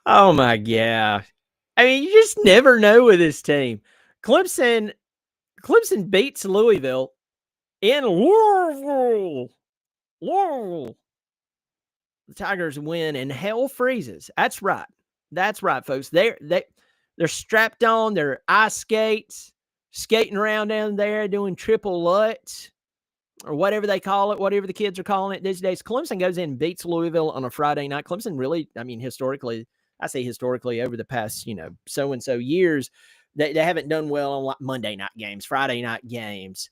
Oh my god. I mean, you just never know with this team. Clemson Clemson beats Louisville in Louisville. Louisville. The Tigers win and hell freezes. That's right. That's right, folks. They're strapped on their ice skates, skating around down there doing triple Lutz or whatever they call it, whatever the kids are calling it these days. Clemson goes in and beats Louisville on a Friday night. Clemson really, I mean, historically, I say historically over the past, so and so years, they haven't done well on like Monday night games, Friday night games.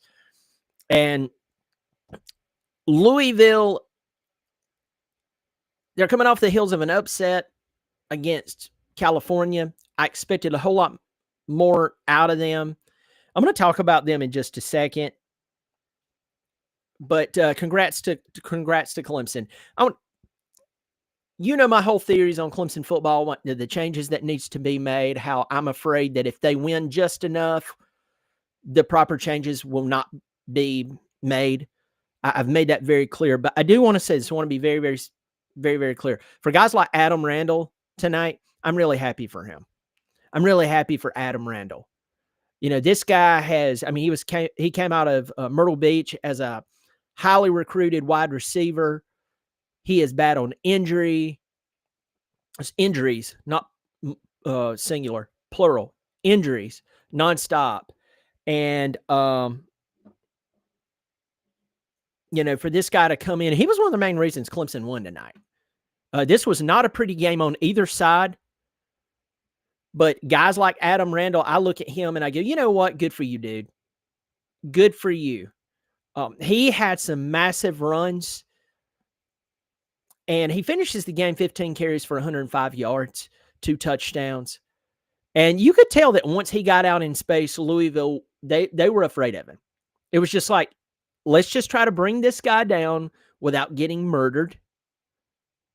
And Louisville, they're coming off the heels of an upset against California. I expected a whole lot more out of them. I'm going to talk about them in just a second. But congrats to Clemson. My whole theories on Clemson football, the changes that needs to be made, how I'm afraid that if they win just enough, the proper changes will not be made. I've made that very clear. But I do want to say this. I want to be very, very, very, very clear. For guys like Adam Randall tonight, I'm really happy for him. I'm really happy for Adam Randall. This guy he came out of Myrtle Beach as a highly recruited wide receiver. He has battled injuries, not singular, plural, injuries, nonstop. And, for this guy to come in, he was one of the main reasons Clemson won tonight. This was not a pretty game on either side. But guys like Adam Randall, I look at him and I go, you know what? Good for you, dude. Good for you. He had some massive runs. And he finishes the game 15 carries for 105 yards, 2 touchdowns. And you could tell that once he got out in space, Louisville, they were afraid of him. It was just like, let's just try to bring this guy down without getting murdered,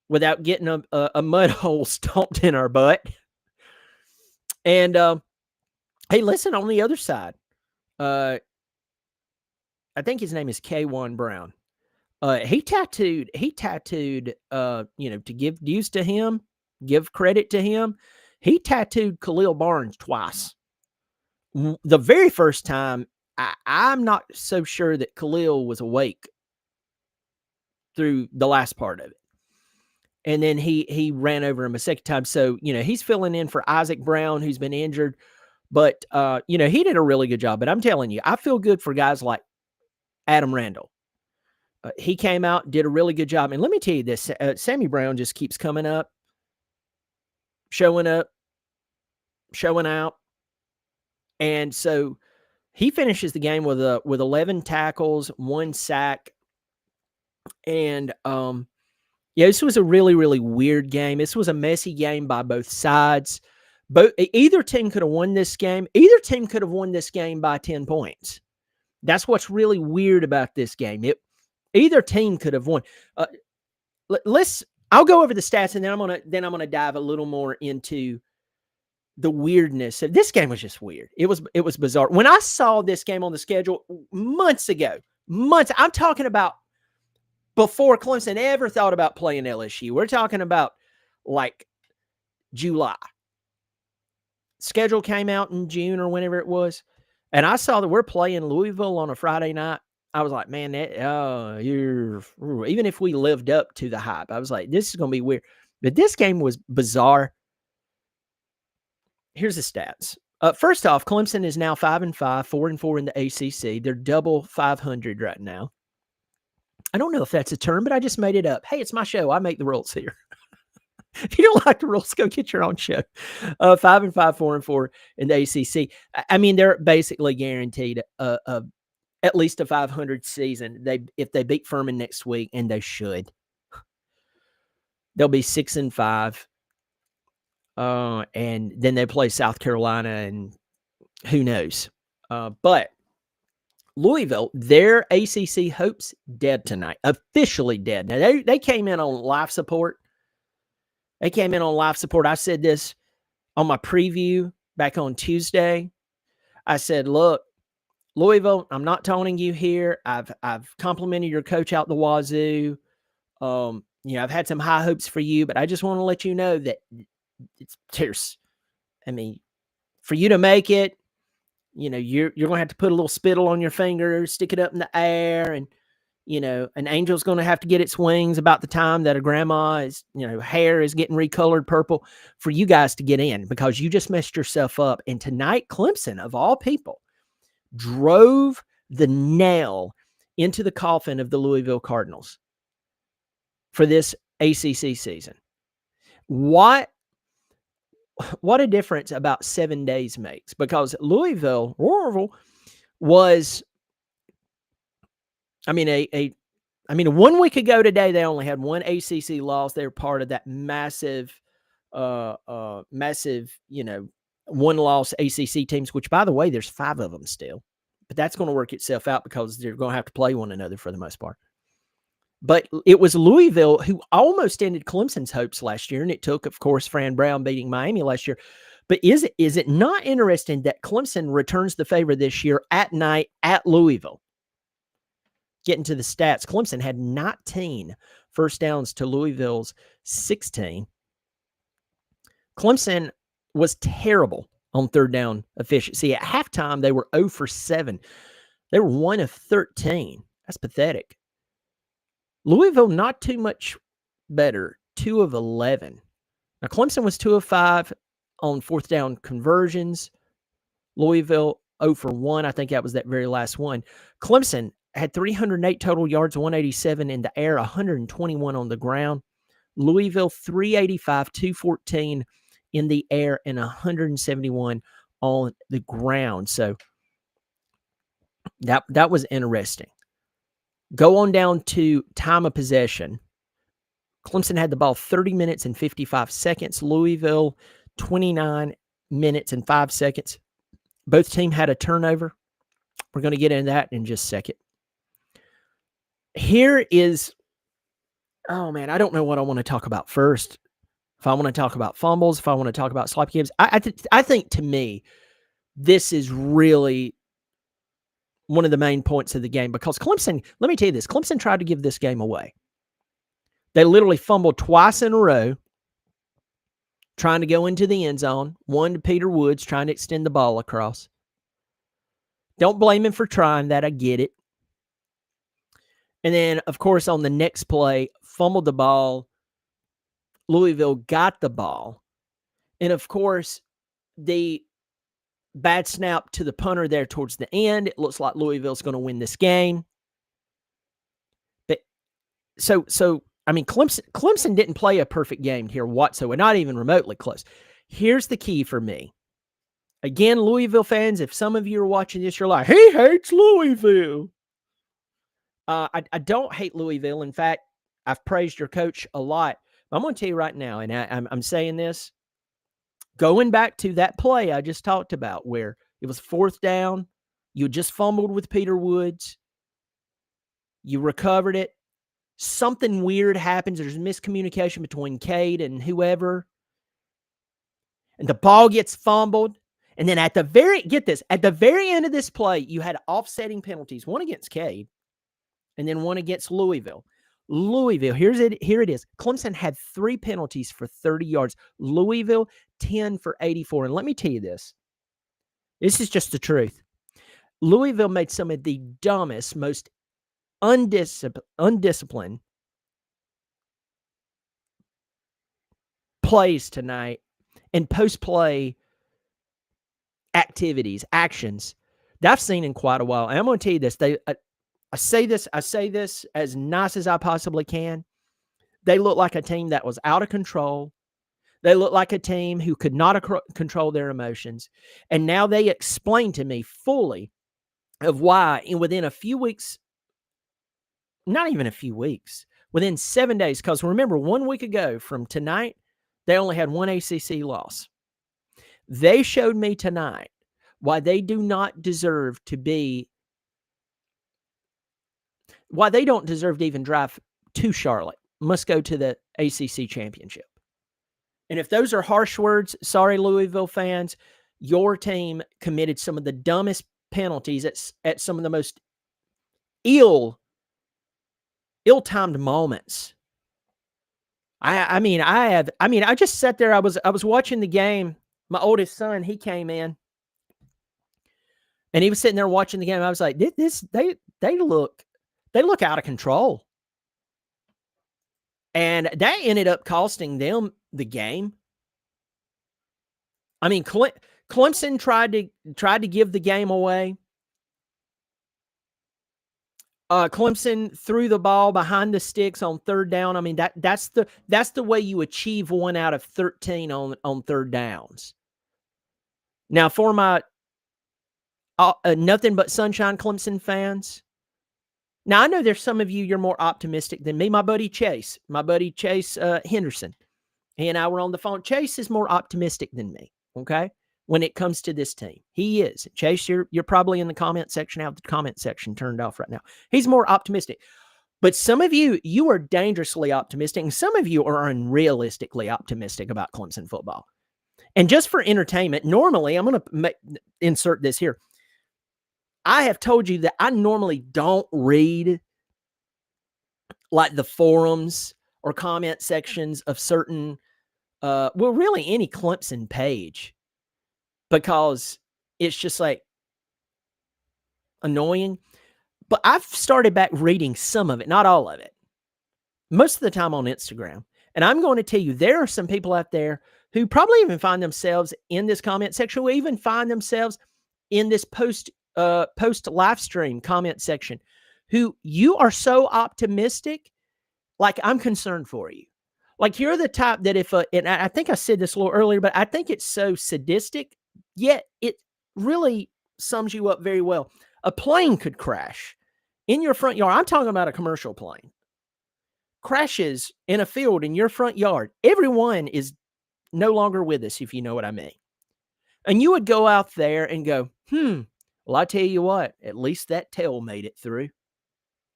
without getting a mud hole stomped in our butt. And, hey, listen, on the other side, I think his name is K1 Brown. He tattooed, to give dues to him, give credit to him. He tattooed Khalil Barnes twice. The very first time, I'm not so sure that Khalil was awake through the last part of it. And then he ran over him a second time. So, he's filling in for Isaac Brown, who's been injured. But, he did a really good job. But I'm telling you, I feel good for guys like Adam Randall. He came out, did a really good job. And let me tell you this, Sammy Brown just keeps coming up, showing out. And so he finishes the game with 11 tackles, 1 sack. And, this was a really, really weird game. This was a messy game by both sides. Either team could have won this game. Either team could have won this game by 10 points. That's what's really weird about this game. Either team could have won. I'll go over the stats, and then I'm gonna dive a little more into the weirdness. This game was just weird. It was bizarre. When I saw this game on the schedule months ago, I'm talking about before Clemson ever thought about playing LSU. We're talking about like July. Schedule came out in June or whenever it was, and I saw that we're playing Louisville on a Friday night. I was like, man, even if we lived up to the hype, I was like, this is going to be weird. But this game was bizarre. Here's the stats. First off, Clemson is now 5-5, 4-4 in the ACC. They're double 500 right now. I don't know if that's a term, but I just made it up. Hey, it's my show. I make the rules here. If you don't like the rules, go get your own show. 5-5, 4-4 in the ACC. I mean, they're basically guaranteed at least a 500 season. If they beat Furman next week, and they should, they'll be 6-5. And then they play South Carolina, and who knows? But Louisville, their ACC hopes dead tonight, officially dead. Now they came in on life support. I said this on my preview back on Tuesday. I said, look, Louisville, I'm not taunting you here. I've complimented your coach out the wazoo. I've had some high hopes for you, but I just want to let you know that For you to make it, you're going to have to put a little spittle on your finger, stick it up in the air, and an angel's going to have to get its wings about the time that a grandma is, hair is getting recolored purple for you guys to get in, because you just messed yourself up. And tonight, Clemson, of all people, drove the nail into the coffin of the Louisville Cardinals for this ACC season. What a difference about 7 days makes, because Louisville was, 1 week ago today, they only had one ACC loss. They were part of that massive, one-loss ACC teams, which, by the way, there's 5 of them still. But that's going to work itself out because they're going to have to play one another for the most part. But it was Louisville who almost ended Clemson's hopes last year, and it took, of course, Fran Brown beating Miami last year. But is it not interesting that Clemson returns the favor this year at night at Louisville? Getting to the stats, Clemson had 19 first downs to Louisville's 16. Clemson was terrible on third down efficiency. At halftime, they were 0 for 7. They were 1 of 13. That's pathetic. Louisville, not too much better, 2 of 11. Now, Clemson was 2 of 5 on fourth down conversions. Louisville, 0 for 1. I think that was that very last one. Clemson had 308 total yards, 187 in the air, 121 on the ground. Louisville, 385, 214 in the air, and 171 on the ground. So that was interesting. Go on down to time of possession. Clemson had the ball 30 minutes and 55 seconds. Louisville, 29 minutes and 5 seconds. Both teams had a turnover. We're going to get into that in just a second. Here is, I don't know what I want to talk about first. If I want to talk about fumbles, if I want to talk about sloppy games, I think, to me, this is really one of the main points of the game, because Clemson, let me tell you this, Clemson tried to give this game away. They literally fumbled twice in a row trying to go into the end zone. One to Peter Woods trying to extend the ball across. Don't blame him for trying that. I get it. And then, of course, on the next play, fumbled the ball. Louisville got the ball. And, of course, the bad snap to the punter there towards the end. It looks like Louisville's going to win this game. But Clemson didn't play a perfect game here whatsoever, not even remotely close. Here's the key for me. Again, Louisville fans, if some of you are watching this, you're like, he hates Louisville. I don't hate Louisville. In fact, I've praised your coach a lot. But I'm going to tell you right now, and I'm saying this, going back to that play I just talked about where it was fourth down, you just fumbled with Peter Woods, you recovered it, something weird happens, there's miscommunication between Cade and whoever, and the ball gets fumbled, and then at the very end of this play, you had offsetting penalties, one against Cade, and then one against Louisville. Here it is. Clemson had 3 penalties for 30 yards. Louisville, 10 for 84. And let me tell you this. This is just the truth. Louisville made some of the dumbest, most undisciplined plays tonight and post-play actions that I've seen in quite a while. And I'm going to tell you this. I say this as nice as I possibly can. They look like a team that was out of control. They look like a team who could not control their emotions. And now they explain to me fully of why within a few weeks, not even a few weeks, within 7 days, because remember, 1 week ago from tonight, they only had one ACC loss. They showed me tonight why they do not deserve to be why they don't deserve to even drive to Charlotte, must go to the ACC championship. And if those are harsh words, sorry, Louisville fans, your team committed some of the dumbest penalties at some of the most ill-timed moments I just sat there. I was watching the game. My oldest son, he came in and he was sitting there watching the game. I was like, they look out of control. And that ended up costing them the game. I mean, Clemson tried to give the game away. Clemson threw the ball behind the sticks on third down. I mean, that's the way you achieve 1 out of 13 on third downs. Now, for my nothing but sunshine Clemson fans. Now, I know there's some of you're more optimistic than me. My buddy Chase Henderson, he and I were on the phone. Chase is more optimistic than me, okay, when it comes to this team. He is. Chase, you're probably in the comment section. I have the comment section turned off right now. He's more optimistic. But some of you are dangerously optimistic, and some of you are unrealistically optimistic about Clemson football. And just for entertainment, normally, I'm going to insert this here. I have told you that I normally don't read like the forums or comment sections of certain, really any Clemson page, because it's just like annoying. But I've started back reading some of it, not all of it, most of the time on Instagram. And I'm going to tell you, there are some people out there who probably even find themselves in this comment section, who even find themselves in this post live stream comment section, who you are so optimistic, like I'm concerned for you. Like you're the type that and I think I said this a little earlier, but I think it's so sadistic, yet it really sums you up very well. A plane could crash in your front yard. I'm talking about a commercial plane. Crashes in a field in your front yard. Everyone is no longer with us, if you know what I mean. And you would go out there and go, well, I tell you what, at least that tail made it through.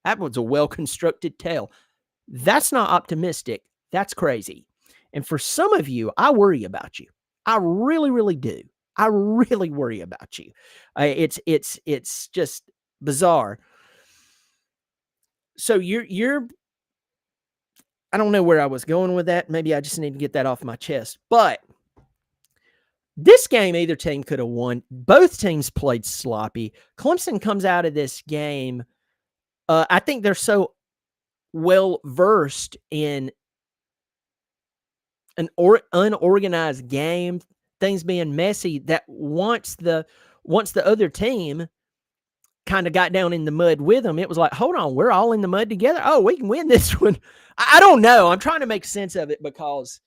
That was a well-constructed tail. That's not optimistic. That's crazy. And for some of you, I worry about you. I really, really do. I really worry about you. It's just bizarre. So you're I don't know where I was going with that. Maybe I just need to get that off my chest. But this game, either team could have won. Both teams played sloppy. Clemson comes out of this game. I think they're so well versed in an unorganized game, things being messy, that once the other team kind of got down in the mud with them, it was like, hold on, we're all in the mud together. Oh, we can win this one. I don't know. I'm trying to make sense of it because,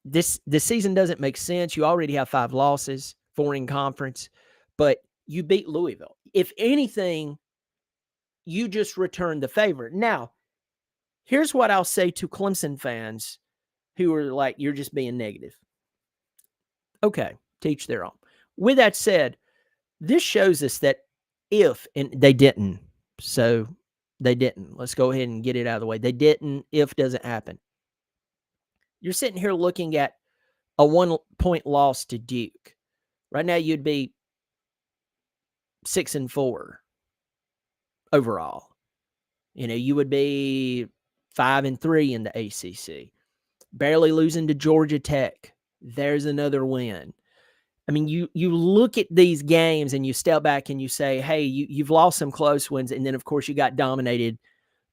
this season doesn't make sense. You already have 5 losses, 4 in conference, but you beat Louisville. If anything, you just returned the favor. Now, here's what I'll say to Clemson fans who are like, you're just being negative. Okay, teach their own. With that said, this shows us that and they didn't. So they didn't. Let's go ahead and get it out of the way. They didn't. If doesn't happen. You're sitting here looking at a 1-point loss to Duke. Right now, you'd be 6-4 overall. You would be 5-3 in the ACC. Barely losing to Georgia Tech. There's another win. I mean, you look at these games and you step back and you say, hey, you've lost some close ones. And then, of course, you got dominated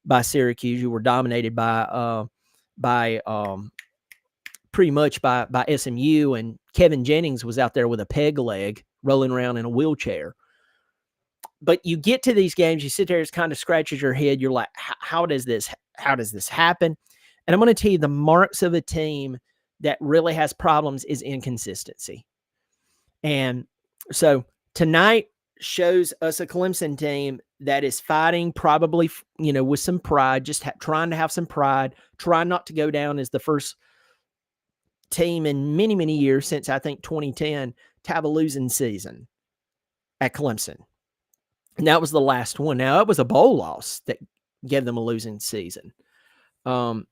by Syracuse. You were dominated by pretty much by SMU, and Kevin Jennings was out there with a peg leg rolling around in a wheelchair. But you get to these games, you sit there, it kind of scratches your head. You're like, how does this happen? And I'm going to tell you, the marks of a team that really has problems is inconsistency. And so tonight shows us a Clemson team that is fighting probably, with some pride, just trying to have some pride, trying not to go down as the first team in many, many years since I think 2010 to have a losing season at Clemson. And that was the last one. Now, it was a bowl loss that gave them a losing season. But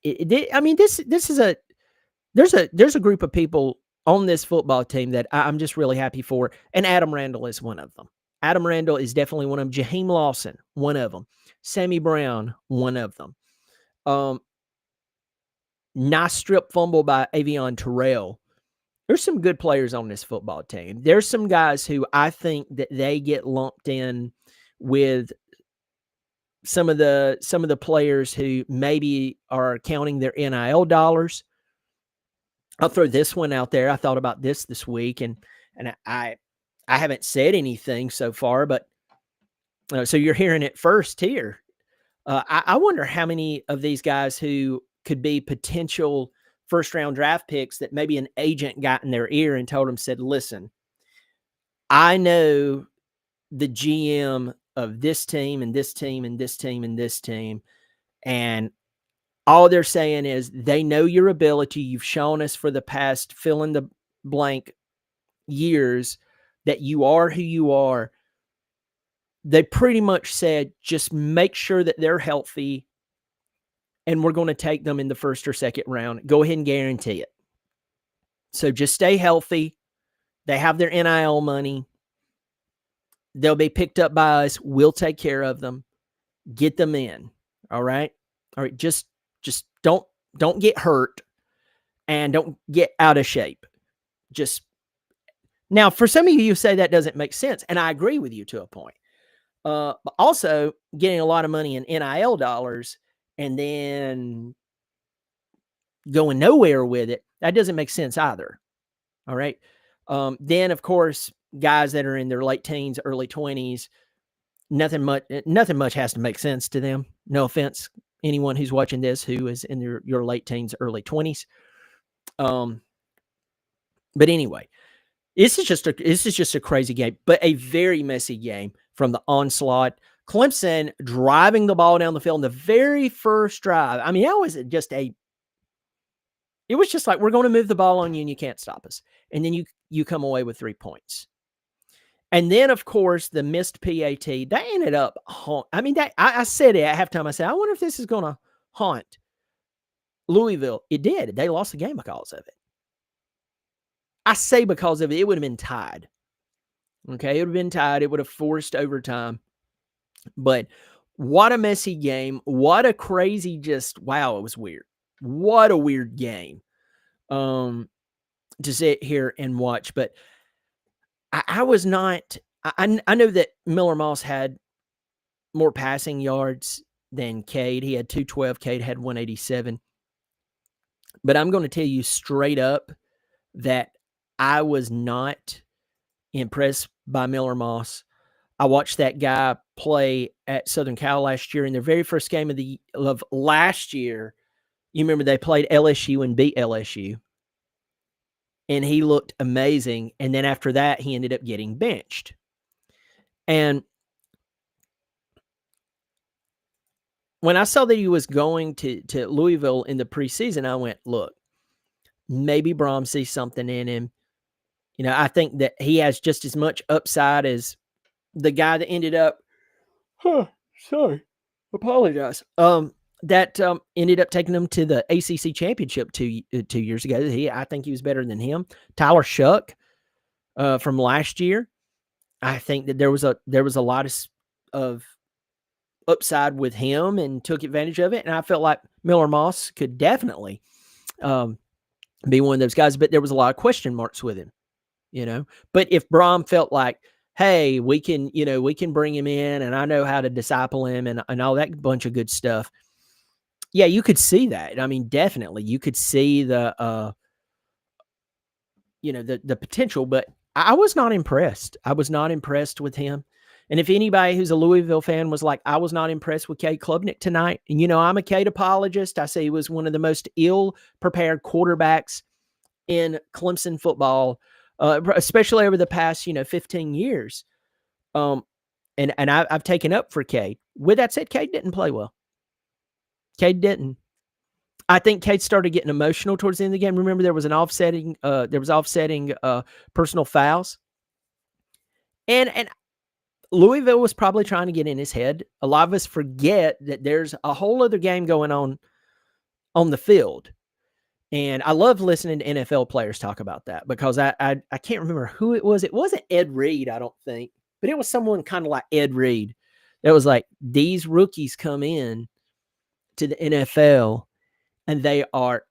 this is there's a group of people on this football team that I'm just really happy for, and Adam Randall is one of them. Adam Randall is definitely one of them. Jaheim Lawson, one of them. Sammy Brown, one of them. Nice strip fumble by Avion Terrell. There's some good players on this football team. There's some guys who I think that they get lumped in with some of the players who maybe are counting their NIL dollars. I'll throw this one out there. I thought about this week, and I haven't said anything so far, but so you're hearing it first here. I wonder how many of these guys who could be potential first-round draft picks that maybe an agent got in their ear and told them, said, listen, I know the GM of this team and this team and this team and this team, and all they're saying is they know your ability. You've shown us for the past fill in the blank years that you are who you are. They pretty much said, just make sure that they're healthy, and we're going to take them in the first or second round. Go ahead and guarantee it. So just stay healthy. They have their NIL money. They'll be picked up by us. We'll take care of them. Get them in. All right? All right, just don't get hurt and don't get out of shape. Just now, for some of you say that doesn't make sense, and I agree with you to a point. But also getting a lot of money in NIL dollars and then going nowhere with it, that doesn't make sense either. All right. Then, of course, guys that are in their late teens, early 20s, nothing much has to make sense to them. No offense, anyone who's watching this who is in your late teens, early 20s. But anyway, this is just a crazy game, but a very messy game from the onslaught. Clemson driving the ball down the field in the very first drive. I mean, it was just like, we're going to move the ball on you and you can't stop us. And then you come away with 3 points. And then, of course, the missed PAT, that ended up I said it at halftime. I said, I wonder if this is going to haunt Louisville. It did. They lost the game because of it. I say because of it, it would have been tied. Okay, it would have been tied. It would have forced overtime. But what a messy game. What a crazy wow, it was weird. What a weird game to sit here and watch. But I was not – I know that Miller Moss had more passing yards than Cade. He had 212. Cade had 187. But I'm going to tell you straight up that I was not impressed by Miller Moss. I watched that guy play at Southern Cal last year in their very first game of last year. You remember they played LSU and beat LSU. And he looked amazing. And then after that, he ended up getting benched. And when I saw that he was going to Louisville in the preseason, I went, look, maybe Brom sees something in him. You know, I think that he has just as much upside as the guy that ended up, apologize. That ended up taking them to the ACC championship 2 years ago. I think he was better than him. Tyler Shuck from last year. I think that there was a lot of upside with him and took advantage of it. And I felt like Miller Moss could definitely be one of those guys, but there was a lot of question marks with him, you know. But if Brom felt like, hey, we can bring him in and I know how to disciple him and all that bunch of good stuff. Yeah, you could see that. I mean, definitely you could see the potential, but I was not impressed. I was not impressed with him. And if anybody who's a Louisville fan was like, I was not impressed with Cade Klubnik tonight, and I'm a Cade apologist. I say he was one of the most ill-prepared quarterbacks in Clemson football, especially over the past 15 years. And I've taken up for Cade. With that said, Cade didn't play well. Cade didn't. I think Cade started getting emotional towards the end of the game. Remember, there was offsetting personal fouls, and Louisville was probably trying to get in his head. A lot of us forget that there's a whole other game going on the field. And I love listening to NFL players talk about that because I can't remember who it was. It wasn't Ed Reed, I don't think. but it was someone kind of like Ed Reed. That was like, these rookies come in to the NFL and they are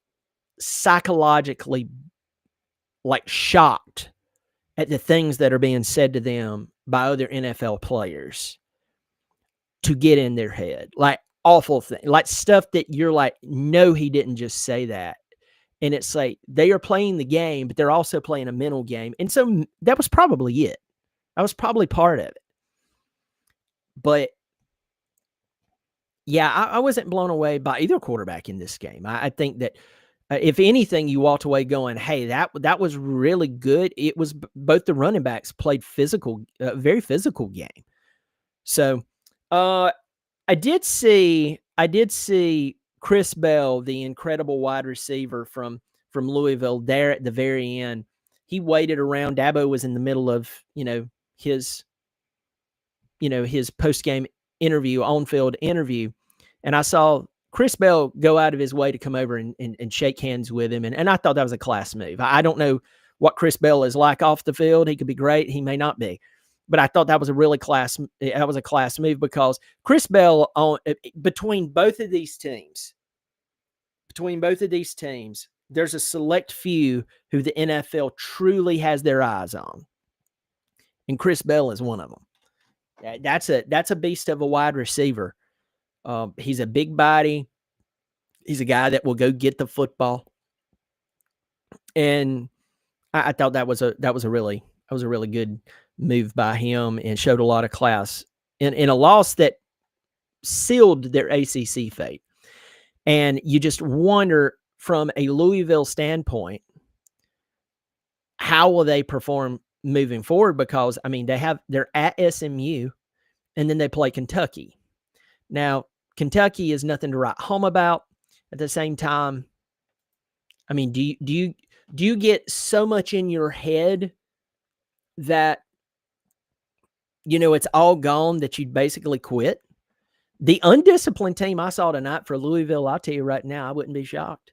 psychologically like shocked at the things that are being said to them by other NFL players to get in their head. Like awful thing, like stuff that you're like, no, he didn't just say that. And it's like they are playing the game, but they're also playing a mental game. And so that was probably it. That was probably part of it. But yeah, I wasn't blown away by either quarterback in this game. I think that if anything, you walked away going, hey, that was really good. It was both the running backs played physical, very physical game. So I did see Chris Bell, the incredible wide receiver from Louisville, there at the very end. He waited around. Dabo was in the middle of, his post-game interview, on-field interview, and I saw Chris Bell go out of his way to come over and shake hands with him, and I thought that was a class move. I don't know what Chris Bell is like off the field. He could be great. He may not be. But I thought that was a class move because Chris Bell between both of these teams, there's a select few who the NFL truly has their eyes on. And Chris Bell is one of them. That's a beast of a wide receiver. He's a big body. He's a guy that will go get the football. And I thought that was a really good move by him and showed a lot of class in a loss that sealed their ACC fate. And you just wonder from a Louisville standpoint, how will they perform moving forward? Because they're at SMU and then they play Kentucky. Now, Kentucky is nothing to write home about. At the same time, do you get so much in your head that it's all gone that you'd basically quit? The undisciplined team I saw tonight for Louisville, I'll tell you right now, I wouldn't be shocked.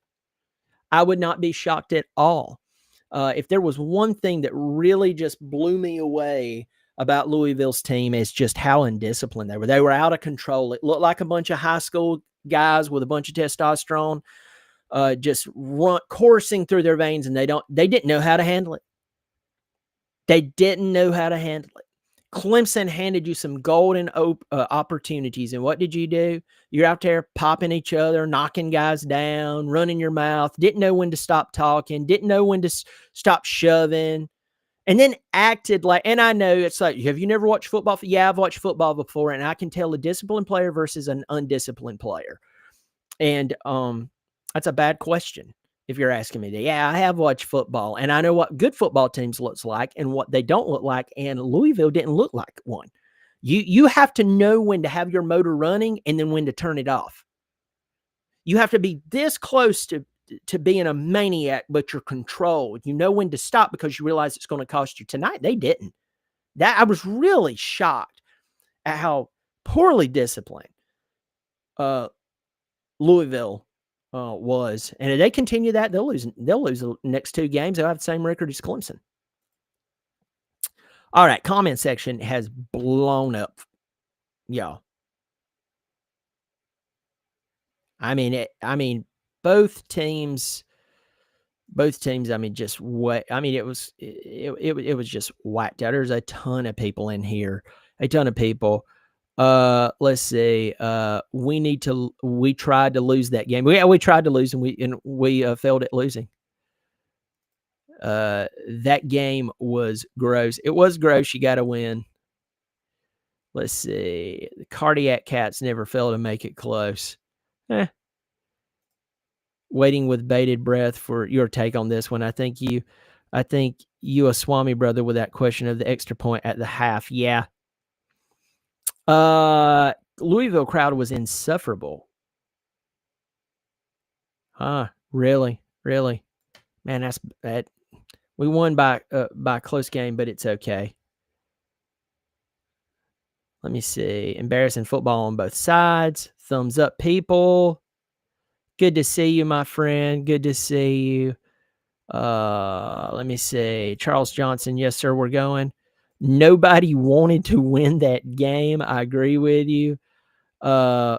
I would not be shocked at all. If there was one thing that really just blew me away about Louisville's team, is just how undisciplined they were. They were out of control. It looked like a bunch of high school guys with a bunch of testosterone just coursing through their veins, and they didn't know how to handle it. They didn't know how to handle it. Clemson handed you some golden opportunities, and what did you do? You're out there popping each other, knocking guys down, running your mouth, didn't know when to stop talking, didn't know when to stop shoving, and then acted like, and I know it's like, have you never watched football? Yeah, I've watched football before, and I can tell a disciplined player versus an undisciplined player. And that's a bad question. If you're asking me that, yeah, I have watched football, and I know what good football teams looks like and what they don't look like, and Louisville didn't look like one. You have to know when to have your motor running and then when to turn it off. You have to be this close to being a maniac, but you're controlled. You know when to stop because you realize it's going to cost you. Tonight, they didn't. I was really shocked at how poorly disciplined Louisville was. And if they continue that, they'll lose the next two games. They'll have the same record as Clemson. All right, comment section has blown up, y'all. Both teams. Just what? It was just whacked out. There's a ton of people in here. A ton of people. Let's see. We tried to lose that game. We tried to lose, and we failed at losing. That game was gross. It was gross. You got to win. Let's see. The Cardiac Cats never fail to make it close. Waiting with bated breath for your take on this one. I think you a Swami brother with that question of the extra point at the half. Yeah. Louisville crowd was insufferable. Really? Man, that's bad. We won by a close game, but it's okay. Let me see. Embarrassing football on both sides. Thumbs up, people. Good to see you, my friend. Good to see you. Let me see. Charles Johnson. Yes, sir. We're going. Nobody wanted to win that game. I agree with you. I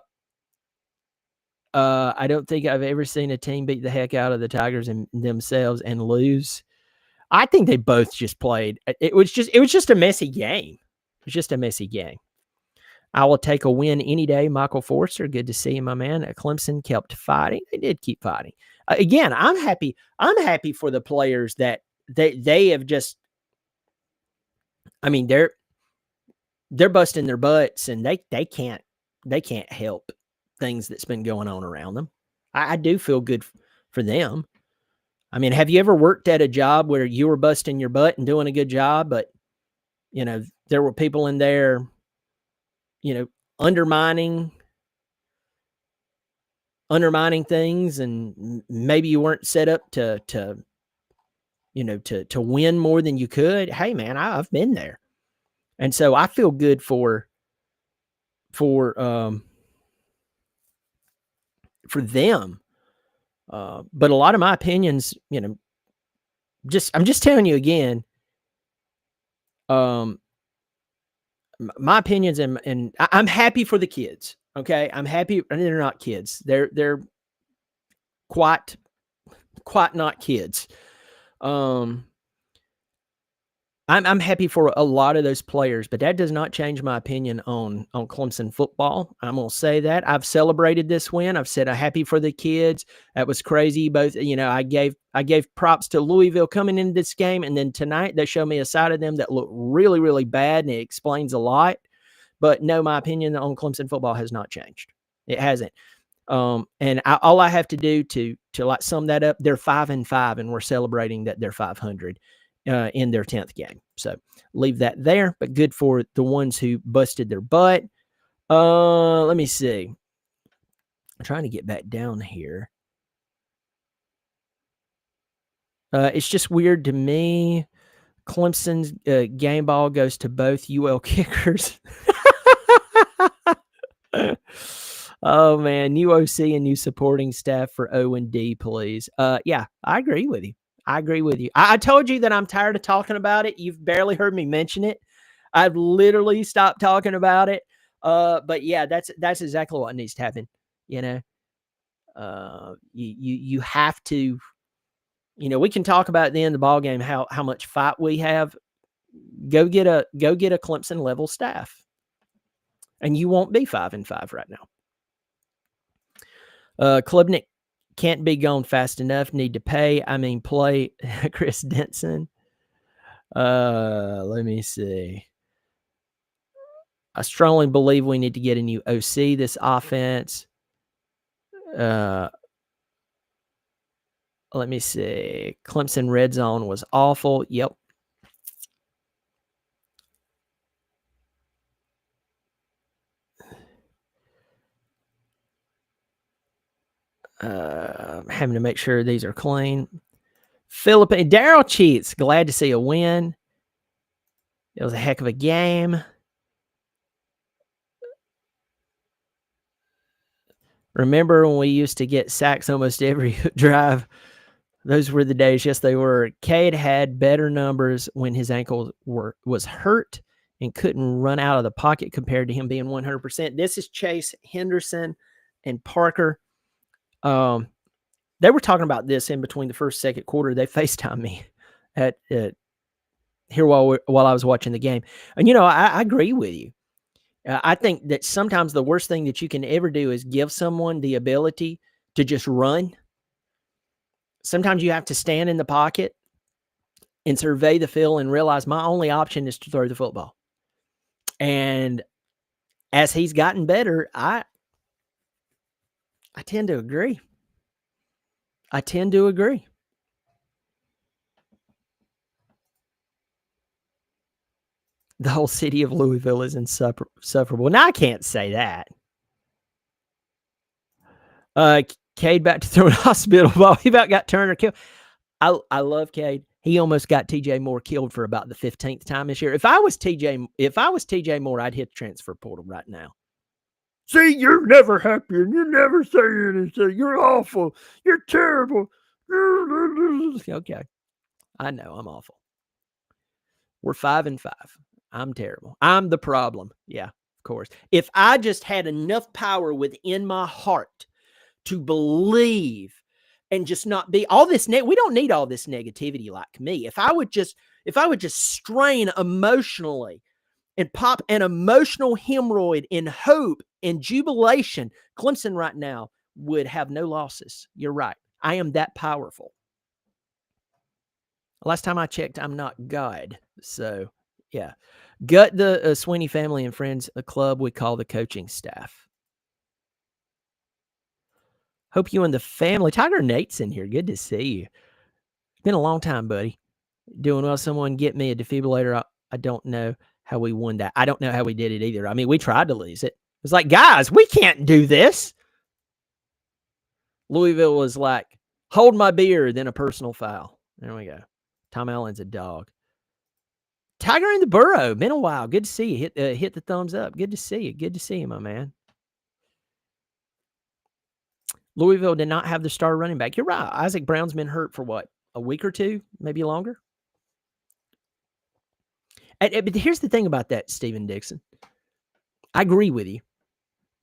don't think I've ever seen a team beat the heck out of the Tigers and themselves and lose. I think they both just played. It was just a messy game. It was just a messy game. I will take a win any day. Michael Forster, good to see you, my man. Clemson kept fighting. They did keep fighting. Again, I'm happy. I'm happy for the players that they have just. I mean, they're busting their butts, and they can't help things that's been going on around them. I do feel good for them. I mean, have you ever worked at a job where you were busting your butt and doing a good job, but there were people in there, undermining things, and maybe you weren't set up to win more than you could? Hey, man, I've been there, and so I feel good for them. But a lot of my opinions, I'm just telling you again. My opinions, and I'm happy for the kids. Okay, I'm happy. And they're not kids. They're quite not kids. I'm happy for a lot of those players, but that does not change my opinion on Clemson football. I'm gonna say that I've celebrated this win. I've said I'm happy for the kids. That was crazy. Both, I gave props to Louisville coming into this game, and then tonight they showed me a side of them that looked really, really bad, and it explains a lot. But no, my opinion on Clemson football has not changed. It hasn't. And all I have to do to like sum that up, they're 5-5, and we're celebrating that they're 500 in their 10th game. So leave that there, but good for the ones who busted their butt. Let me see. I'm trying to get back down here. It's just weird to me. Clemson's game ball goes to both UL kickers. Oh, man. New OC and new supporting staff for O&D, please. Yeah, I agree with you. I told you that I'm tired of talking about it. You've barely heard me mention it. I've literally stopped talking about it. But yeah, that's exactly what needs to happen. You have to. We can talk about at the end of the ball game how much fight we have. Go get a Clemson level staff, and you won't be 5-5 right now. Klubnik can't be gone fast enough. Need to pay. Play Chris Denson. Let me see. I strongly believe we need to get a new OC this offense. Let me see. Clemson red zone was awful. Yep. Having to make sure these are clean. Philippine Daryl cheats. Glad to see a win. It was a heck of a game. Remember when we used to get sacks almost every drive? Those were the days. Yes, they were. Cade had better numbers when his ankle was hurt and couldn't run out of the pocket compared to him being 100%. This is Chase Henderson and Parker. They were talking about this in between the first, second quarter. They FaceTimed me at here while I was watching the game. And, I agree with you. I think that sometimes the worst thing that you can ever do is give someone the ability to just run. Sometimes you have to stand in the pocket and survey the field and realize my only option is to throw the football. And as he's gotten better, I tend to agree. The whole city of Louisville is insufferable. Now, I can't say that. Cade back to throwing hospital ball. He about got Turner killed. I love Cade. He almost got TJ Moore killed for about the 15th time this year. If I was TJ Moore, I'd hit the transfer portal right now. See, you're never happy and you never say anything. You're awful. You're terrible. Okay. I know I'm awful. We're 5-5. I'm terrible. I'm the problem. Yeah, of course. If I just had enough power within my heart to believe and just not be all this we don't need all this negativity like me. If I would just strain emotionally and pop an emotional hemorrhoid in hope and jubilation, Clemson right now would have no losses. You're right. I am that powerful. Last time I checked, I'm not God. So, yeah. Gut the Sweeney family and friends, a club we call the coaching staff. Hope you and the family. Tiger Nate's in here. Good to see you. Been a long time, buddy. Doing well. Someone get me a defibrillator. I don't know how we won that. I don't know how we did it either. I mean, we tried to lose it. It's like, guys, we can't do this. Louisville was like, hold my beer, then a personal foul. There we go. Tom Allen's a dog. Tiger in the burrow. Been a while. Good to see you. Hit the thumbs up. Good to see you. Good to see you, my man. Louisville did not have the star running back. You're right. Isaac Brown's been hurt for what? A week or two? Maybe longer? But here's the thing about that, Steven Dixon. I agree with you.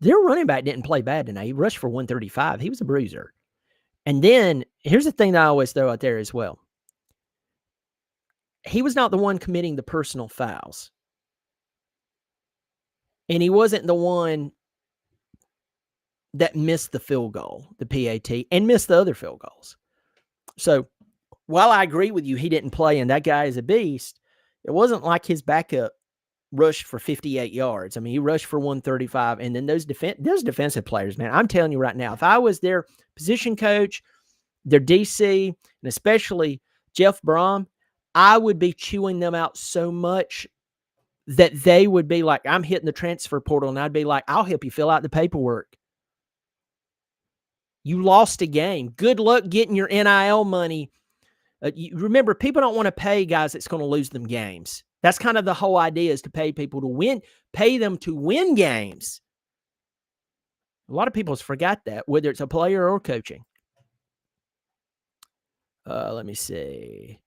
Their running back didn't play bad tonight. He rushed for 135. He was a bruiser. And then here's the thing that I always throw out there as well. He was not the one committing the personal fouls. And he wasn't the one that missed the field goal, the PAT, and missed the other field goals. So while I agree with you, he didn't play and that guy is a beast, it wasn't like his backup rushed for 58 yards. I mean, he rushed for 135. And then those defensive players, man, I'm telling you right now, if I was their position coach, their DC, and especially Jeff Brom, I would be chewing them out so much that they would be like, I'm hitting the transfer portal, and I'd be like, I'll help you fill out the paperwork. You lost a game. Good luck getting your NIL money. Remember, people don't want to pay guys that's going to lose them games. That's kind of the whole idea, is to pay people to win, pay them to win games. A lot of people forgot that, whether it's a player or coaching. Let me see.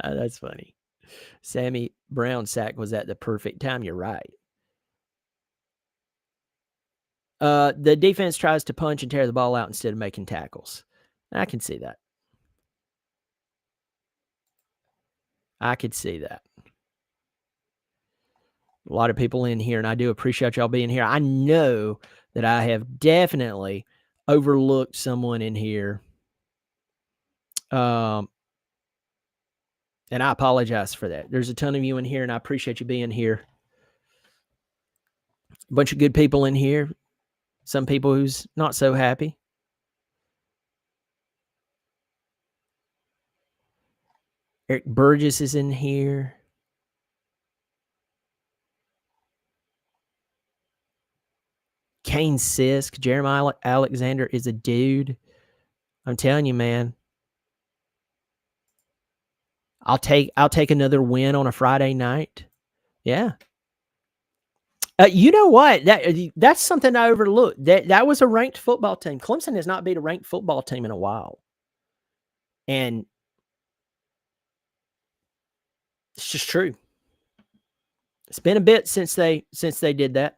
That's funny. Sammy Brown sack was at the perfect time. You're right. The defense tries to punch and tear the ball out instead of making tackles. I can see that. I could see that. A lot of people in here, and I do appreciate y'all being here. I know that I have definitely overlooked someone in here. And I apologize for that. There's a ton of you in here, and I appreciate you being here. A bunch of good people in here. Some people who's not so happy. Eric Burgess is in here. Kane Sisk. Jeremiah Alexander is a dude. I'm telling you, man. I'll take another win on a Friday night. Yeah. You know what? That's something I overlooked. That was a ranked football team. Clemson has not beat a ranked football team in a while. And it's just true. It's been a bit since they did that.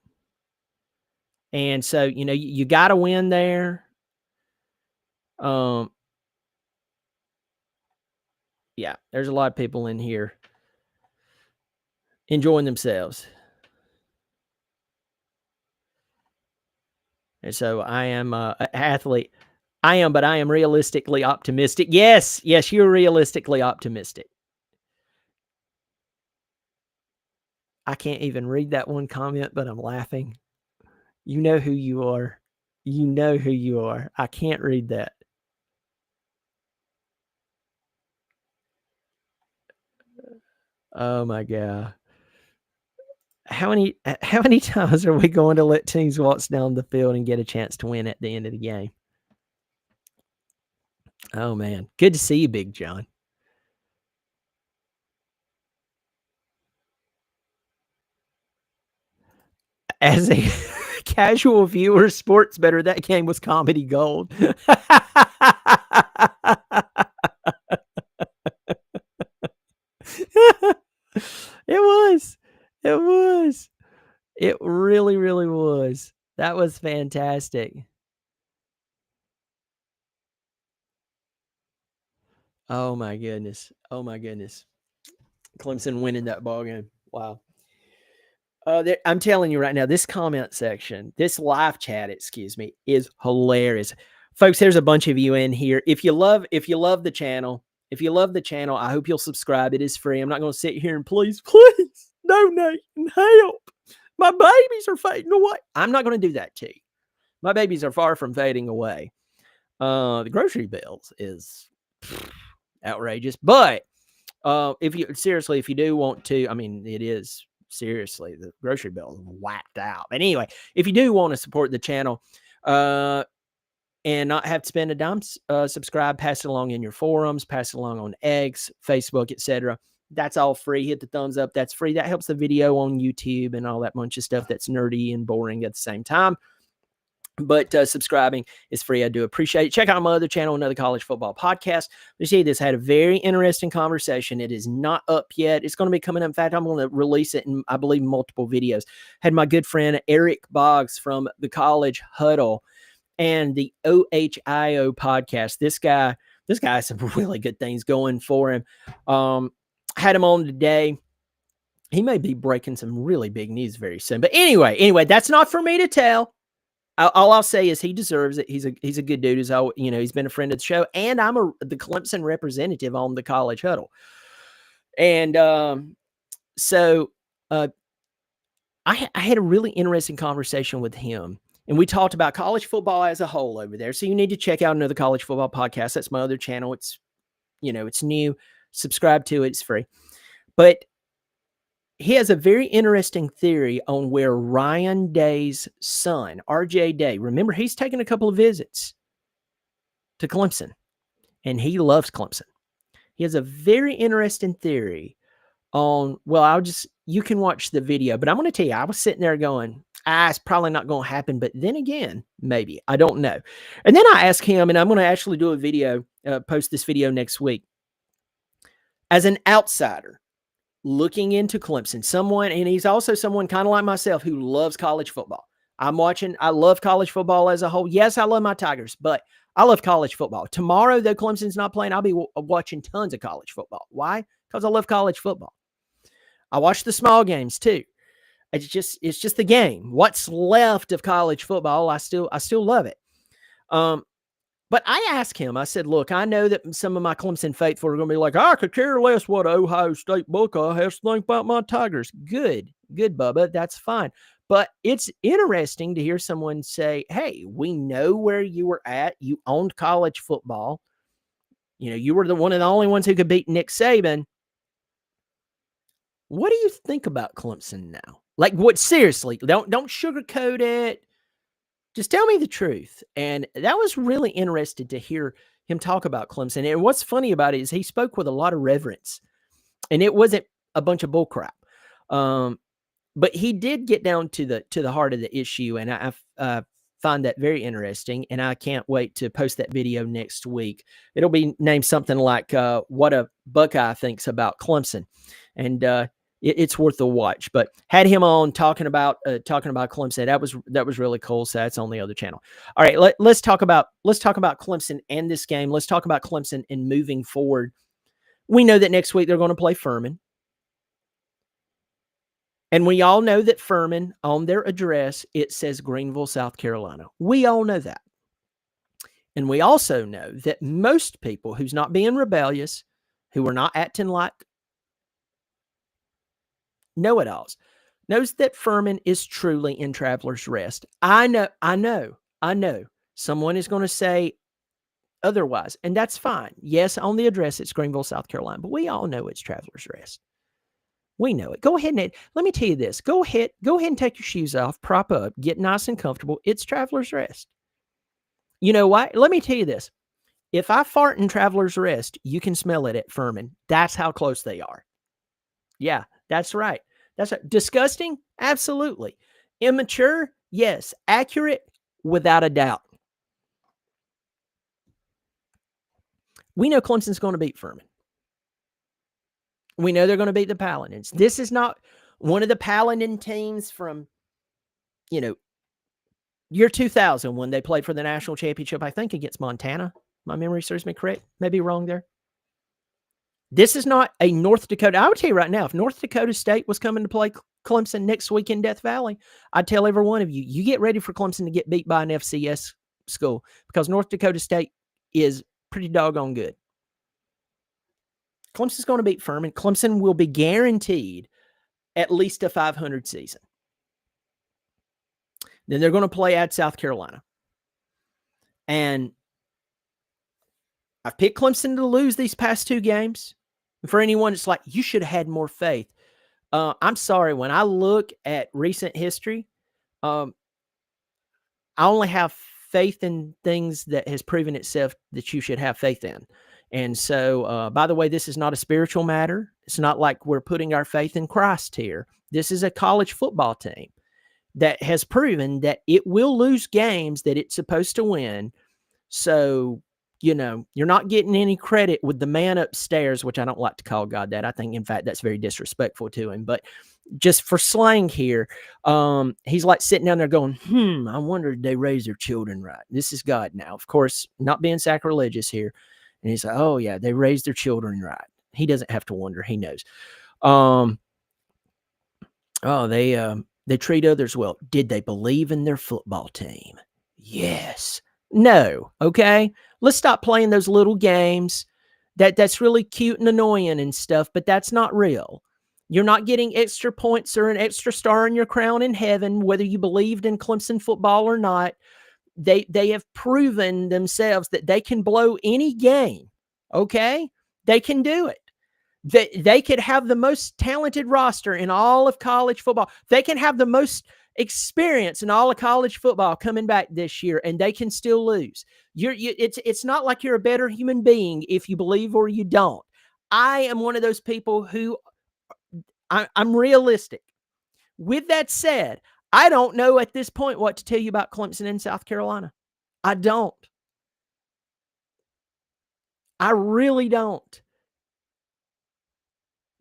And so, you got to win there. Yeah, there's a lot of people in here enjoying themselves. And so I am an athlete. I am, but I am realistically optimistic. Yes, you're realistically optimistic. I can't even read that one comment, but I'm laughing. You know who you are. You know who you are. I can't read that. Oh my God. How many times are we going to let teams waltz down the field and get a chance to win at the end of the game? Oh man. Good to see you, Big John. As a casual viewer, sports better, that game was comedy gold. It was. It was. It really, really was. That was fantastic. Oh my goodness. Oh my goodness. Clemson winning that ball game. Wow. I'm telling you right now, this comment section, this live chat, excuse me, is hilarious. Folks, there's a bunch of you in here. If you love the channel, I hope you'll subscribe. It is free. I'm not going to sit here and please donate and help. My babies are fading away. I'm not going to do that to you. My babies are far from fading away. The grocery bills is outrageous, but if you do want to, I mean, it is seriously the grocery bill is whacked out. But anyway, if you do want to support the channel, and not have to spend a dime, subscribe, pass it along in your forums, pass it along on X, Facebook, etc. That's all free. Hit the thumbs up. That's free. That helps the video on YouTube and all that bunch of stuff that's nerdy and boring at the same time. But subscribing is free. I do appreciate it. Check out my other channel, Another College Football Podcast. You see, this had a very interesting conversation. It is not up yet. It's going to be coming up. In fact, I'm going to release it in, I believe, multiple videos. Had my good friend Eric Boggs from the College Huddle and the OHIO podcast. This guy has some really good things going for him. Had him on today. He may be breaking some really big news very soon. But anyway, that's not for me to tell. All I'll say is he deserves it. He's a good dude. He's been a friend of the show, and I'm the Clemson representative on the College Huddle. And so I had a really interesting conversation with him, and we talked about college football as a whole over there. So you need to check out Another College Football Podcast. That's my other channel. It's new. Subscribe to it. It's free. But he has a very interesting theory on where Ryan Day's son, RJ Day, remember, he's taken a couple of visits to Clemson, and he loves Clemson. He has a very interesting theory on, you can watch the video, but I'm going to tell you, I was sitting there going, it's probably not going to happen, but then again, maybe, I don't know. And then I asked him, and I'm going to actually do a video, post this video next week. As an outsider, looking into Clemson, and he's also someone kind of like myself who loves college football. I love college football as a whole. Yes, I love my Tigers, but I love college football. Tomorrow, though Clemson's not playing, I'll be watching tons of college football. Why? Because I love college football. I watch the small games too. It's just the game. What's left of college football, I still love it. But I asked him, I said, look, I know that some of my Clemson faithful are going to be like, I could care less what Ohio State Buckeye has to think about my Tigers. Good, Bubba. That's fine. But it's interesting to hear someone say, hey, we know where you were at. You owned college football. You were one of the only ones who could beat Nick Saban. What do you think about Clemson now? Like, what? Seriously, don't sugarcoat it. Just tell me the truth. And that was really interesting to hear him talk about Clemson. And what's funny about it is he spoke with a lot of reverence, and it wasn't a bunch of bullcrap. But he did get down to the heart of the issue, and I find that very interesting. And I can't wait to post that video next week. It'll be named something like "What a Buckeye Thinks About Clemson," and it's worth a watch. But had him on talking about Clemson. That was really cool. So that's on the other channel. All right, let's talk about Clemson and this game. Let's talk about Clemson and moving forward. We know that next week they're going to play Furman, and we all know that Furman, on their address, it says Greenville, South Carolina. We all know that, and we also know that most people who's not being rebellious, who are not acting like know-it-alls, knows that Furman is truly in Travelers Rest. I know. Someone is going to say otherwise, and that's fine. Yes, on the address, it's Greenville, South Carolina, but we all know it's Travelers Rest. We know it. Go ahead and let me tell you this. Go ahead and take your shoes off, prop up, get nice and comfortable. It's Travelers Rest. You know what? Let me tell you this. If I fart in Travelers Rest, you can smell it at Furman. That's how close they are. Yeah, that's right. That's right. Disgusting? Absolutely. Immature? Yes. Accurate? Without a doubt. We know Clemson's going to beat Furman. We know they're going to beat the Paladins. This is not one of the Paladin teams from, year 2000 when they played for the national championship, I think against Montana. My memory serves me correct. Maybe wrong there. This is not a North Dakota. I would tell you right now, if North Dakota State was coming to play Clemson next week in Death Valley, I'd tell every one of you, you get ready for Clemson to get beat by an FCS school because North Dakota State is pretty doggone good. Clemson's going to beat Furman. Clemson will be guaranteed at least a 500 season. Then they're going to play at South Carolina. And I've picked Clemson to lose these past two games. For anyone, it's like, you should have had more faith. I'm sorry. When I look at recent history, I only have faith in things that has proven itself that you should have faith in. And so, by the way, this is not a spiritual matter. It's not like we're putting our faith in Christ here. This is a college football team that has proven that it will lose games that it's supposed to win. So, you're not getting any credit with the man upstairs, which I don't like to call God that. I think, in fact, that's very disrespectful to him. But just for slang here, he's like sitting down there going, I wonder if they raise their children right. This is God now. Of course, not being sacrilegious here. And he's like, oh, yeah, they raised their children right. He doesn't have to wonder. He knows. They treat others well. Did they believe in their football team? Yes. No. Okay. Let's stop playing those little games. That's really cute and annoying and stuff, but that's not real. You're not getting extra points or an extra star in your crown in heaven, whether you believed in Clemson football or not. They have proven themselves that they can blow any game. Okay. They can do it. They could have the most talented roster in all of college football. They can have the most experience in all of college football coming back this year, and they can still lose. It's not like you're a better human being if you believe or you don't. I am one of those people who I'm realistic. With that said, I don't know at this point what to tell you about Clemson in South Carolina. I don't. I really don't.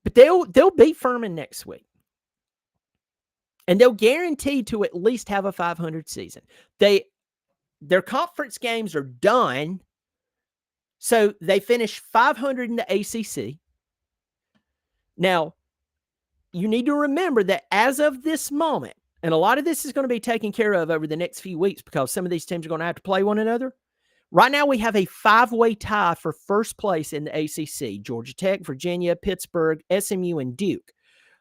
But they'll beat Furman next week. And they'll guarantee to at least have a 500 season. Their conference games are done. So they finished 500 in the ACC. Now, you need to remember that as of this moment, and a lot of this is going to be taken care of over the next few weeks because some of these teams are going to have to play one another. Right now, we have a 5-way tie for first place in the ACC. Georgia Tech, Virginia, Pittsburgh, SMU, and Duke.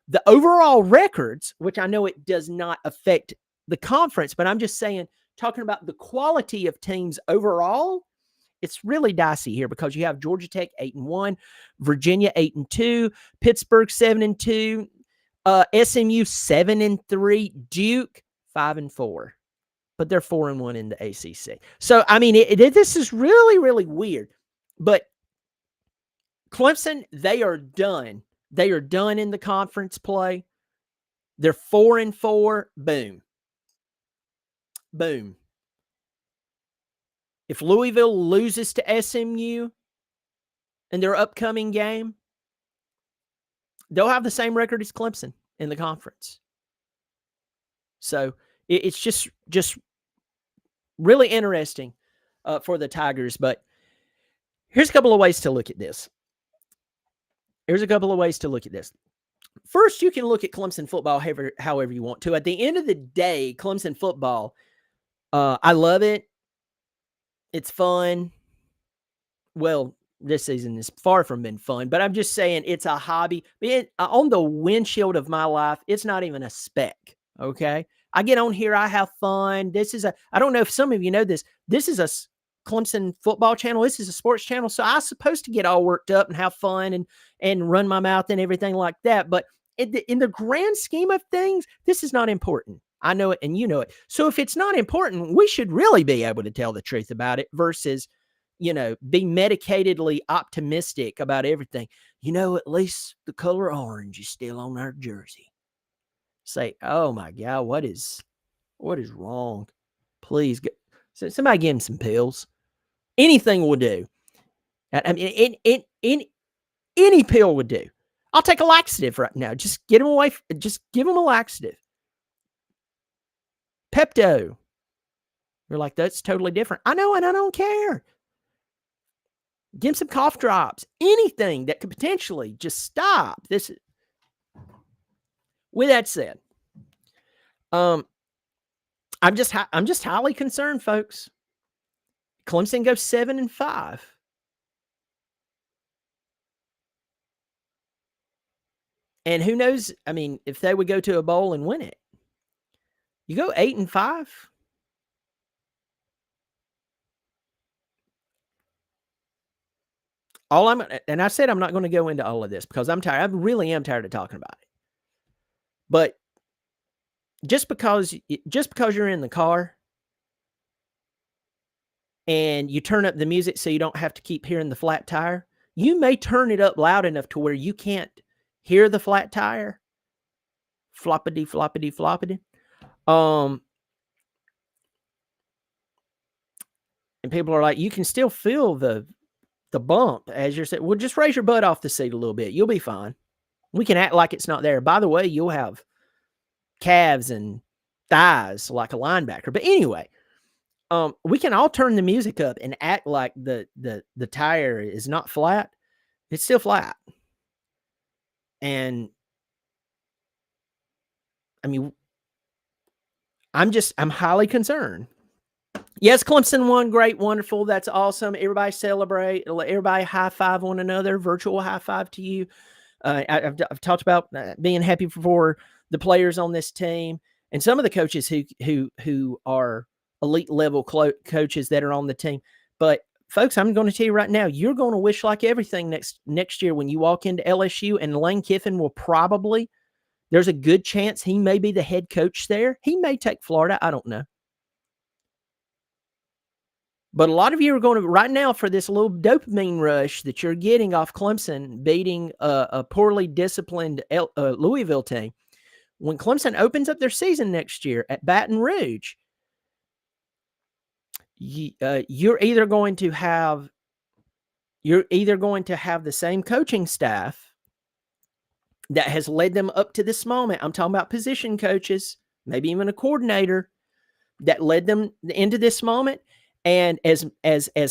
The overall records, which I know it does not affect the conference, but I'm just saying, talking about the quality of teams overall, it's really dicey here because you have Georgia Tech 8-1, Virginia 8-2, Pittsburgh 7-2, SMU 7-3, Duke 5-4. But they're 4-1 in the ACC. So, I mean, this is really, really weird. But Clemson, they are done. They are done in the conference play. They're 4-4. Boom. Boom. If Louisville loses to SMU in their upcoming game, they'll have the same record as Clemson in the conference. So it's just really interesting for the Tigers. But here's a couple of ways to look at this. First, you can look at Clemson football however you want to. At the end of the day, Clemson football, I love it. It's fun. Well, this season is far from been fun, but I'm just saying it's a hobby. On the windshield of my life, it's not even a speck, okay? I get on here, I have fun. I don't know if some of you know this. This is a Clemson football channel. This is a sports channel, so I'm supposed to get all worked up and have fun and run my mouth and everything like that. But in the grand scheme of things, this is not important. I know it, and you know it. So if it's not important, we should really be able to tell the truth about it versus, be medicatedly optimistic about everything. At least the color orange is still on our jersey. Say, oh my God, what is wrong? Please, somebody give him some pills. Anything will do. I mean, any pill would do. I'll take a laxative right now. Just get them away. Just give them a laxative. Pepto. You're like, that's totally different. I know, and I don't care. Give him some cough drops. Anything that could potentially just stop this. With that said, I'm just highly concerned, folks. Clemson goes 7-5. And who knows? I mean, if they would go to a bowl and win it, you go 8-5. And I said I'm not going to go into all of this because I'm tired. I really am tired of talking about it. But just because you're in the car and you turn up the music so you don't have to keep hearing the flat tire, you may turn it up loud enough to where you can't hear the flat tire. Floppity, floppity, floppity. And people are like, you can still feel the bump as you're saying. Well, just raise your butt off the seat a little bit. You'll be fine. We can act like it's not there. By the way, you'll have calves and thighs like a linebacker. But anyway, we can all turn the music up and act like the tire is not flat. It's still flat. And I mean, I'm highly concerned. Yes, Clemson won. Great, wonderful. That's awesome. Everybody celebrate. Everybody high five one another. Virtual high five to you. I've talked about being happy for the players on this team and some of the coaches who are elite level coaches that are on the team. But folks, I'm going to tell you right now, you're going to wish like everything next year when you walk into LSU, and Lane Kiffin will probably, there's a good chance he may be the head coach there. He may take Florida. I don't know. But a lot of you are going to, right now, for this little dopamine rush that you're getting off Clemson beating a poorly disciplined Louisville team. When Clemson opens up their season next year at Baton Rouge, you're either going to have the same coaching staff that has led them up to this moment. I'm talking about position coaches, maybe even a coordinator that led them into this moment. And as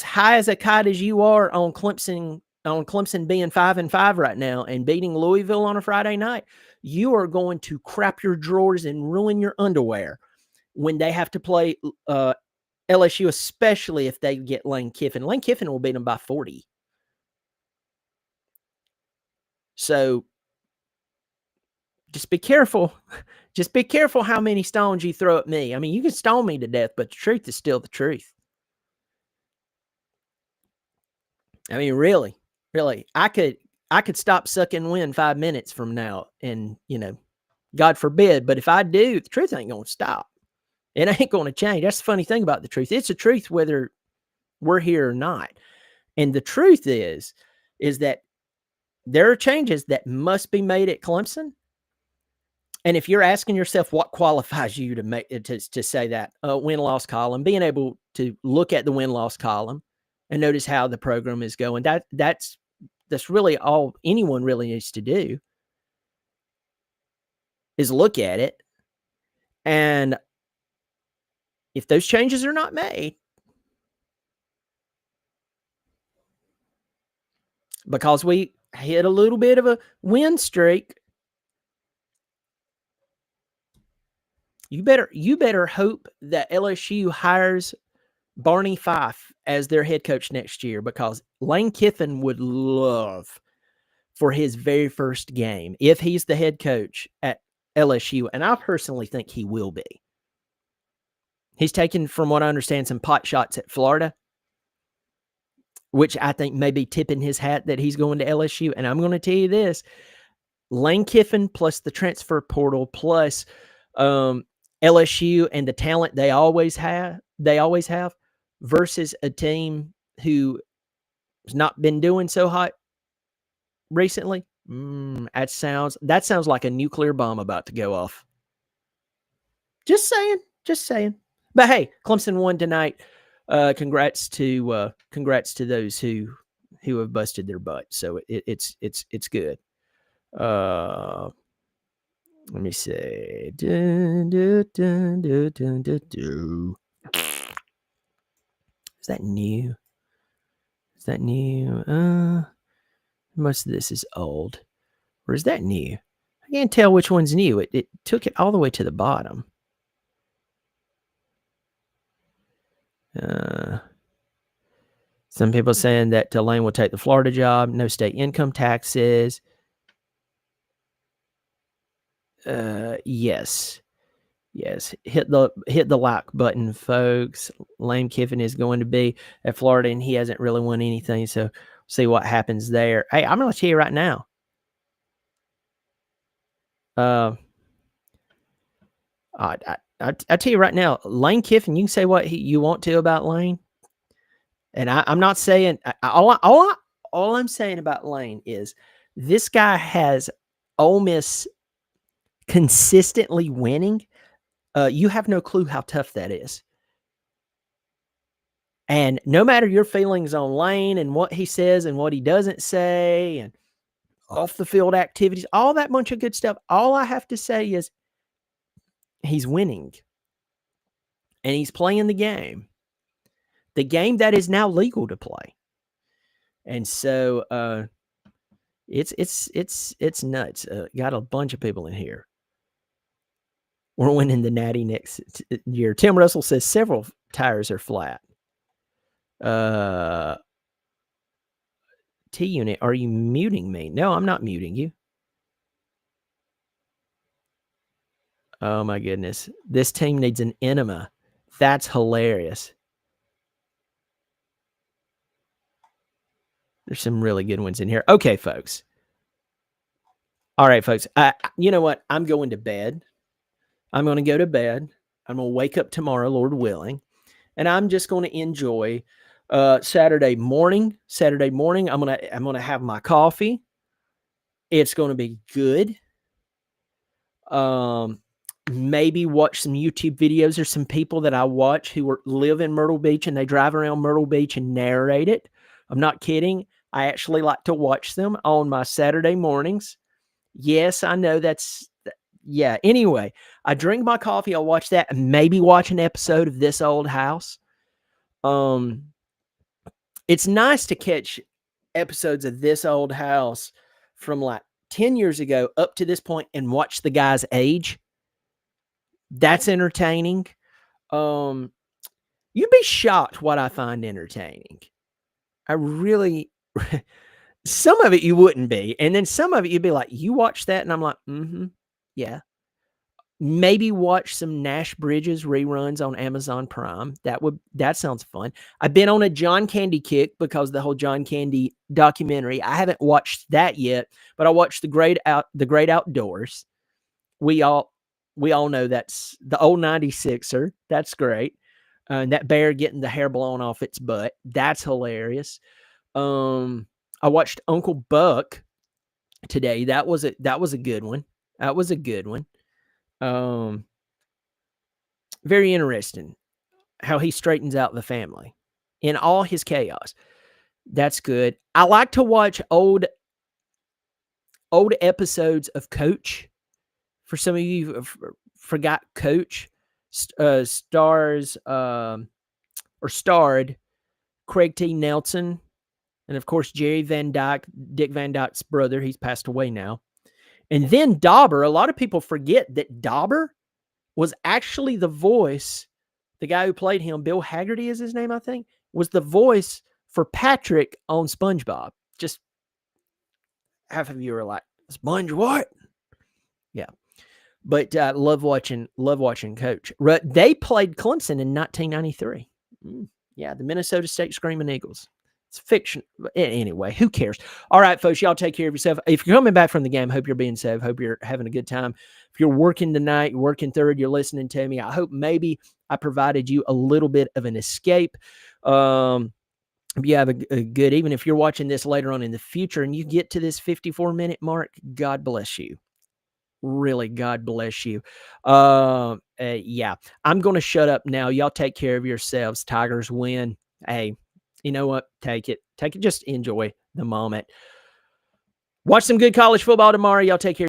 high as a kite as you are on Clemson being 5-5 right now and beating Louisville on a Friday night, you are going to crap your drawers and ruin your underwear when they have to play LSU, especially if they get Lane Kiffin. Lane Kiffin will beat them by 40. So just be careful. Just be careful how many stones you throw at me. I mean, you can stone me to death, but the truth is still the truth. I mean, really, I could stop sucking wind 5 minutes from now, and God forbid. But if I do, the truth ain't going to stop. It ain't going to change. That's the funny thing about the truth. It's the truth whether we're here or not. And the truth is that there are changes that must be made at Clemson. And if you're asking yourself what qualifies you to make to say that win-loss column, being able to look at the win-loss column and notice how the program is going, that's really all anyone really needs to do is look at it. And if those changes are not made, because we hit a little bit of a win streak, you better hope that LSU hires Barney Fife as their head coach next year, because Lane Kiffin would love for his very first game, if he's the head coach at LSU, and I personally think he will be. He's taken, from what I understand, some pot shots at Florida, which I think may be tipping his hat that he's going to LSU. And I'm going to tell you this, Lane Kiffin plus the transfer portal plus LSU and the talent they always have versus a team who has not been doing so hot recently. That sounds like a nuclear bomb about to go off. Just saying. But hey, Clemson won tonight. Congrats to those who have busted their butt. So it's good. Let me see. Dun, dun, dun, dun, dun, dun, dun. Is that new? Is that new? Most of this is old. Or is that new? I can't tell which one's new. It took it all the way to the bottom. Some people saying that Lane will take the Florida job. No state income taxes. Yes. Hit the like button, folks. Lane Kiffin is going to be at Florida, and he hasn't really won anything. So see what happens there. Hey, I'm going to tell you right now. I tell you right now, Lane Kiffin. You can say what you want to about Lane, and I'm not saying all I'm saying about Lane is this guy has Ole Miss consistently winning. You have no clue how tough that is. And no matter your feelings on Lane and what he says and what he doesn't say and off the field activities, all that bunch of good stuff, all I have to say is he's winning. And he's playing the game that is now legal to play. And so it's nuts. Got a bunch of people in here. We're winning the Natty next year. Tim Russell says several tires are flat. T-Unit, are you muting me? No, I'm not muting you. Oh my goodness. This team needs an enema. That's hilarious. There's some really good ones in here. Okay, folks. All right, folks. You know what? I'm going to bed. I'm going to go to bed. I'm going to wake up tomorrow, Lord willing, and I'm just going to enjoy Saturday morning. I'm gonna have my coffee. It's going to be good. Maybe watch some YouTube videos. There's some people that I watch who live in Myrtle Beach, and they drive around Myrtle Beach and narrate it. I'm not kidding. I actually like to watch them on my Saturday mornings. Yes, I know yeah. Anyway, I drink my coffee. I'll watch that and maybe watch an episode of This Old House. It's nice to catch episodes of This Old House from like 10 years ago up to this point and watch the guy's age. That's entertaining. You'd be shocked what I find entertaining. I really, some of it you wouldn't be. And then some of it you'd be like, you watch that? And I'm like, yeah. Maybe watch some Nash Bridges reruns on Amazon Prime. That sounds fun. I've been on a John Candy kick because the whole John Candy documentary. I haven't watched that yet, but I watched The Great Outdoors. We all know that's the old 96er. That's great. And that bear getting the hair blown off its butt. That's hilarious. I watched Uncle Buck today. That was a good one. Very interesting how he straightens out the family in all his chaos. That's good. I like to watch old episodes of Coach. For some of you who forgot Coach, starred Craig T. Nelson, and of course Jerry Van Dyke, Dick Van Dyke's brother. He's passed away now. And then Dauber. A lot of people forget that Dauber was actually the voice. The guy who played him, Bill Haggerty is his name, I think, was the voice for Patrick on SpongeBob. Just half of you are like, Sponge what? Yeah. But love watching Coach. They played Clemson in 1993. Yeah, the Minnesota State Screaming Eagles. It's fiction. Anyway, who cares? All right, folks, y'all take care of yourself. If you're coming back from the game, hope you're being safe. Hope you're having a good time. If you're working tonight, you're working third, you're listening to me, I hope maybe I provided you a little bit of an escape. If you have a good, even if you're watching this later on in the future and you get to this 54-minute mark, God bless you. Really, God bless you. Yeah, I'm going to shut up now. Y'all take care of yourselves. Tigers win. Hey, you know what? Take it. Just enjoy the moment. Watch some good college football tomorrow. Y'all take care.